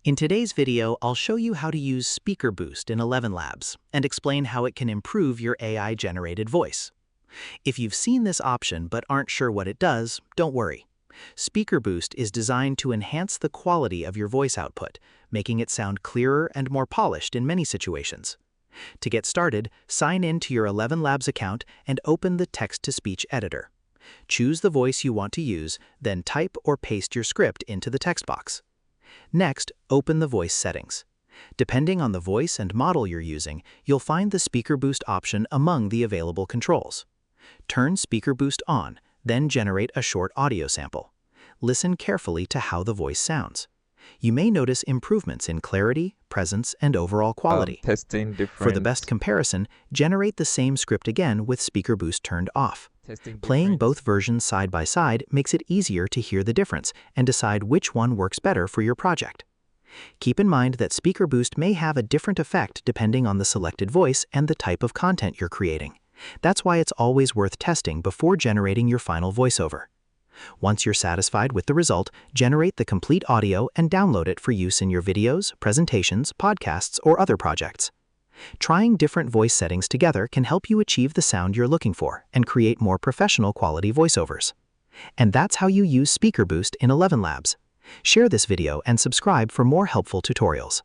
In today's video, I'll show you how to use Speaker Boost in ElevenLabs and explain how it can improve your AI-generated voice. If you've seen this option but aren't sure what it does, don't worry. Speaker Boost is designed to enhance the quality of your voice output, making it sound clearer and more polished in many situations. To get started, sign in to your ElevenLabs account and open the text-to-speech editor. Choose the voice you want to use, then type or paste your script into the text box. Next, open the voice settings. Depending on the voice and model you're using, you'll find the Speaker Boost option among the available controls. Turn Speaker Boost on, then generate a short audio sample. Listen carefully to how the voice sounds. You may notice improvements in clarity, presence, and overall quality. Testing different. For the best comparison, generate the same script again with Speaker Boost turned off. Playing both versions side by side makes it easier to hear the difference and decide which one works better for your project. Keep in mind that Speaker Boost may have a different effect depending on the selected voice and the type of content you're creating. That's why it's always worth testing before generating your final voiceover. Once you're satisfied with the result, generate the complete audio and download it for use in your videos, presentations, podcasts, or other projects. Trying different voice settings together can help you achieve the sound you're looking for and create more professional quality voiceovers. And that's how you use Speaker Boost in ElevenLabs. Share this video and subscribe for more helpful tutorials.